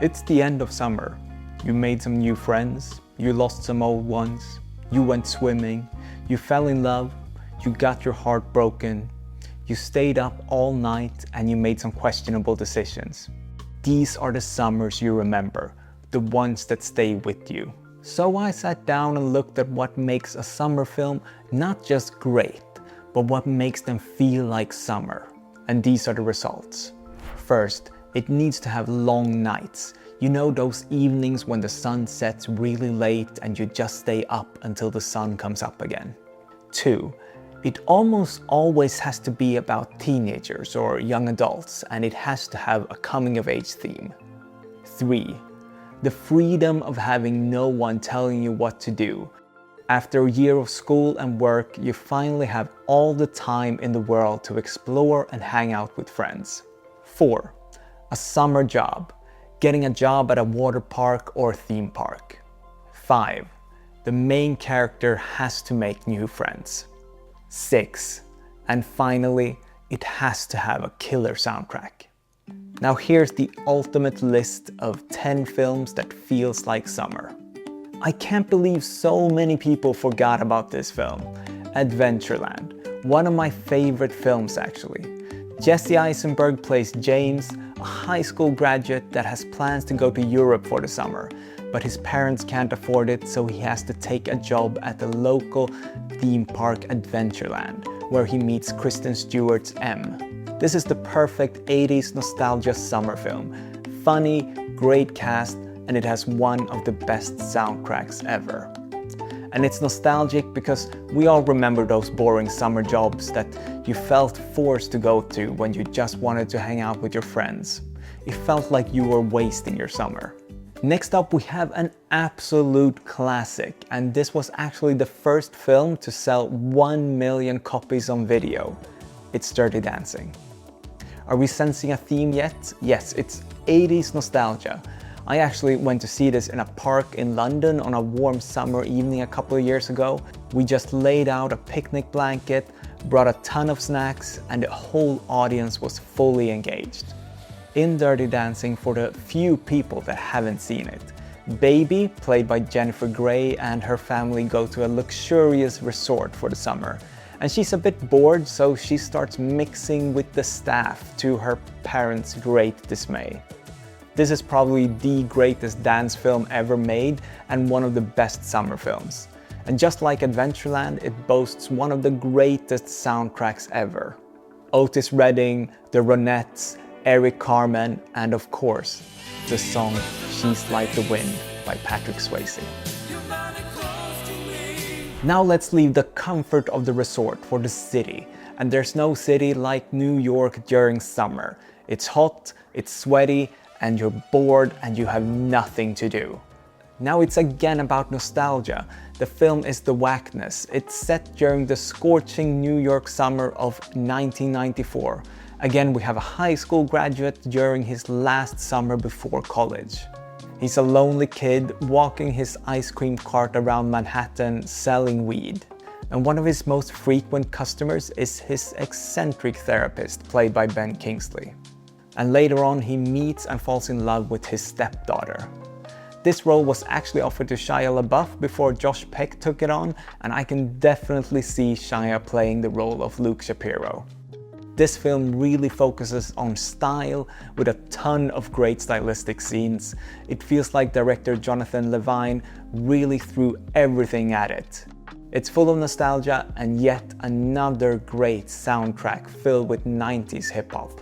It's the end of summer. You made some new friends, you lost some old ones, you went swimming, you fell in love, you got your heart broken, you stayed up all night and you made some questionable decisions. These are the summers you remember, the ones that stay with you. So I sat down and looked at what makes a summer film not just great, but what makes them feel like summer. And these are the results. First, it needs to have long nights. You know, those evenings when the sun sets really late and you just stay up until the sun comes up again. 2, it almost always has to be about teenagers or young adults, and it has to have a coming-of-age theme. 3, the freedom of having no one telling you what to do. After a year of school and work, you finally have all the time in the world to explore and hang out with friends. 4, a summer job. Getting a job at a water park or theme park. 5, the main character has to make new friends. 6, and finally, it has to have a killer soundtrack. Now here's the ultimate list of 10 films that feels like summer. I can't believe so many people forgot about this film. Adventureland, one of my favorite films actually. Jesse Eisenberg plays James, a high school graduate that has plans to go to Europe for the summer, but his parents can't afford it, so he has to take a job at the local theme park Adventureland, where he meets Kristen Stewart's M. This is the perfect 80s nostalgia summer film. Funny, great cast, and it has one of the best soundtracks ever. And it's nostalgic because we all remember those boring summer jobs that you felt forced to go to when you just wanted to hang out with your friends. It felt like you were wasting your summer. Next up, we have an absolute classic, and this was actually the first film to sell 1 million copies on video. It's Dirty Dancing. Are we sensing a theme yet? Yes, it's 80s nostalgia. I actually went to see this in a park in London on a warm summer evening a couple of years ago. We just laid out a picnic blanket, brought a ton of snacks, and the whole audience was fully engaged. In Dirty Dancing, for the few people that haven't seen it, Baby, played by Jennifer Grey, and her family go to a luxurious resort for the summer. And she's a bit bored, so she starts mixing with the staff, to her parents' great dismay. This is probably the greatest dance film ever made and one of the best summer films. And just like Adventureland, it boasts one of the greatest soundtracks ever. Otis Redding, the Ronettes, Eric Carmen, and of course, the song She's Like the Wind by Patrick Swayze. Now let's leave the comfort of the resort for the city. And there's no city like New York during summer. It's hot, it's sweaty, and you're bored and you have nothing to do. Now it's again about nostalgia. The film is The Whackness. It's set during the scorching New York summer of 1994. Again, we have a high school graduate during his last summer before college. He's a lonely kid walking his ice cream cart around Manhattan selling weed. And one of his most frequent customers is his eccentric therapist, played by Ben Kingsley. And later on, he meets and falls in love with his stepdaughter. This role was actually offered to Shia LaBeouf before Josh Peck took it on, and I can definitely see Shia playing the role of Luke Shapiro. This film really focuses on style with a ton of great stylistic scenes. It feels like director Jonathan Levine really threw everything at it. It's full of nostalgia and yet another great soundtrack filled with 90s hip-hop.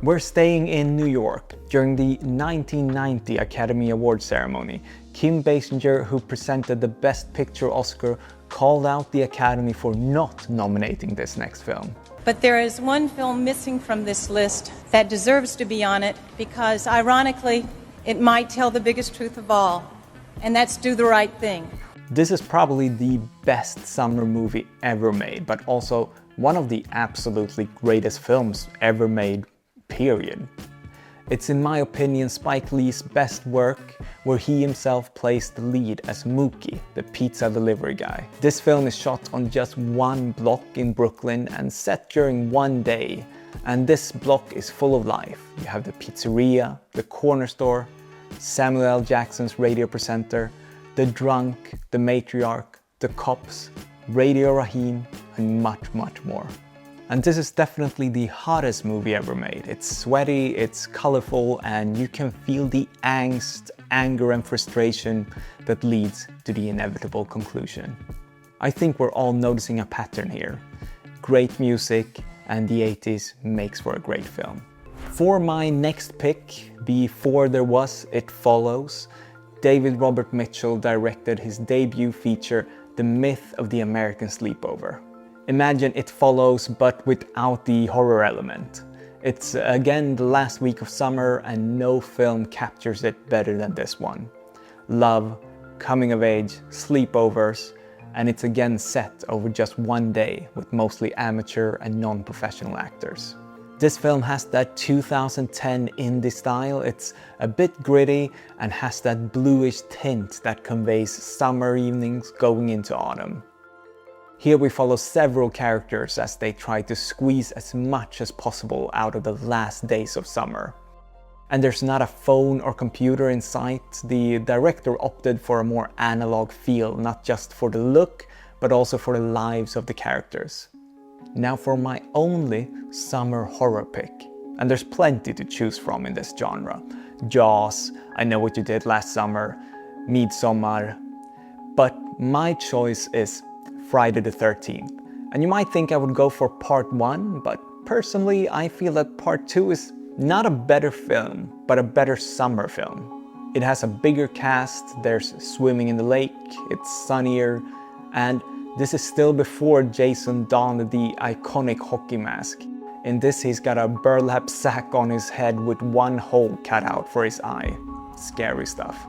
We're staying in New York. During the 1990 Academy Awards ceremony, Kim Basinger, who presented the Best Picture Oscar, called out the Academy for not nominating this next film. But there is one film missing from this list that deserves to be on it because, ironically, it might tell the biggest truth of all, and that's Do the Right Thing. This is probably the best summer movie ever made, but also one of the absolutely greatest films ever made, period. It's, in my opinion, Spike Lee's best work, where he himself plays the lead as Mookie, the pizza delivery guy. This film is shot on just one block in Brooklyn and set during one day. And this block is full of life. You have the pizzeria, the corner store, Samuel L. Jackson's radio presenter, the drunk, the matriarch, the cops, Radio Raheem, and much, much more. And this is definitely the hottest movie ever made. It's sweaty, it's colorful, and you can feel the angst, anger, and frustration that leads to the inevitable conclusion. I think we're all noticing a pattern here. Great music, and the 80s makes for a great film. For my next pick, Before There Was, It Follows, David Robert Mitchell directed his debut feature, The Myth of the American Sleepover. Imagine It Follows, but without the horror element. It's again the last week of summer, and no film captures it better than this one. Love, coming of age, sleepovers, and it's again set over just one day with mostly amateur and non-professional actors. This film has that 2010 indie style. It's a bit gritty and has that bluish tint that conveys summer evenings going into autumn. Here we follow several characters as they try to squeeze as much as possible out of the last days of summer. And there's not a phone or computer in sight. The director opted for a more analog feel, not just for the look, but also for the lives of the characters. Now for my only summer horror pick. And there's plenty to choose from in this genre. Jaws, I Know What You Did Last Summer, Midsommar. But my choice is Friday the 13th. And you might think I would go for part 1, but personally I feel that part 2 is not a better film, but a better summer film. It has a bigger cast, there's swimming in the lake, it's sunnier, and this is still before Jason donned the iconic hockey mask. In this he's got a burlap sack on his head with one hole cut out for his eye. Scary stuff.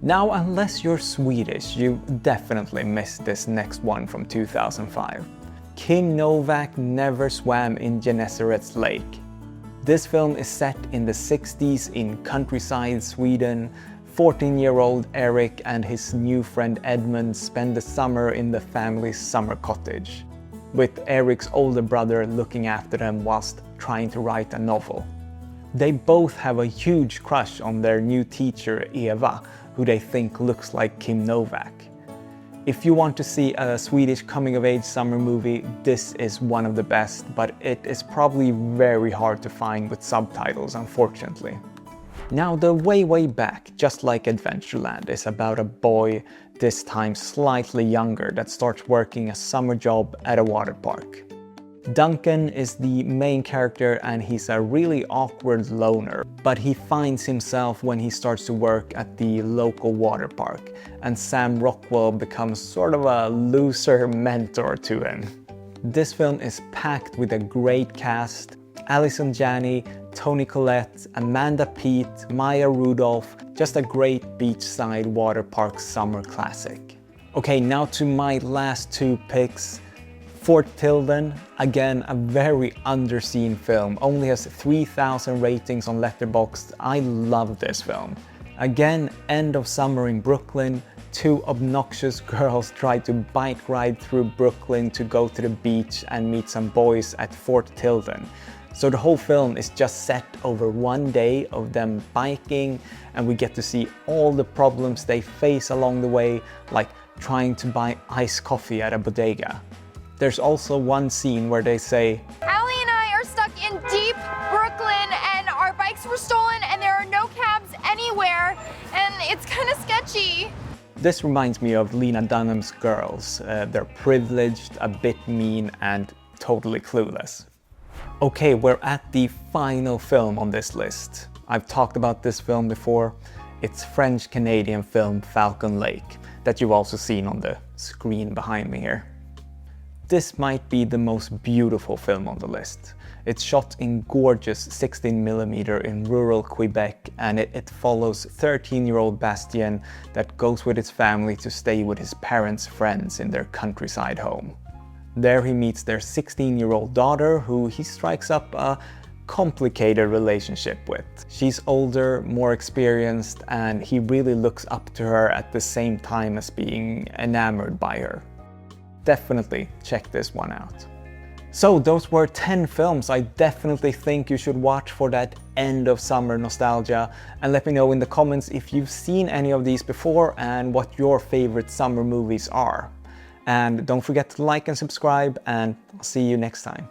Now, unless you're Swedish, you definitely missed this next one from 2005. Kim Novak Never Swam in Genesaret's Lake. This film is set in the 60s in countryside Sweden. 14-year-old Eric and his new friend Edmund spend the summer in the family's summer cottage, with Eric's older brother looking after them whilst trying to write a novel. They both have a huge crush on their new teacher Eva, who they think looks like Kim Novak. If you want to see a Swedish coming-of-age summer movie, this is one of the best, but it is probably very hard to find with subtitles, unfortunately. Now, the way back, just like Adventureland, is about a boy, this time slightly younger, that starts working a summer job at a water park. Duncan is the main character and he's a really awkward loner, but he finds himself when he starts to work at the local water park, and Sam Rockwell becomes sort of a loser mentor to him. This film is packed with a great cast: Alison Janney, Toni Collette, Amanda Peet, Maya Rudolph, just a great beachside water park summer classic. Okay, now to my last two picks. Fort Tilden, again a very underseen film, only has 3,000 ratings on Letterboxd. I love this film. Again, end of summer in Brooklyn, two obnoxious girls try to bike ride through Brooklyn to go to the beach and meet some boys at Fort Tilden. So the whole film is just set over one day of them biking, and we get to see all the problems they face along the way, like trying to buy iced coffee at a bodega. There's also one scene where they say, Allie and I are stuck in deep Brooklyn and our bikes were stolen and there are no cabs anywhere and it's kind of sketchy. This reminds me of Lena Dunham's Girls. They're privileged, a bit mean, and totally clueless. Okay, we're at the final film on this list. I've talked about this film before. It's French-Canadian film Falcon Lake, that you've also seen on the screen behind me here. This might be the most beautiful film on the list. It's shot in gorgeous 16mm in rural Quebec, and it follows 13-year-old Bastien that goes with his family to stay with his parents' friends in their countryside home. There he meets their 16-year-old daughter, who he strikes up a complicated relationship with. She's older, more experienced, and he really looks up to her at the same time as being enamored by her. Definitely check this one out. So those were 10 films I definitely think you should watch for that end of summer nostalgia, and let me know in the comments if you've seen any of these before and what your favorite summer movies are. And don't forget to like and subscribe, and I'll see you next time.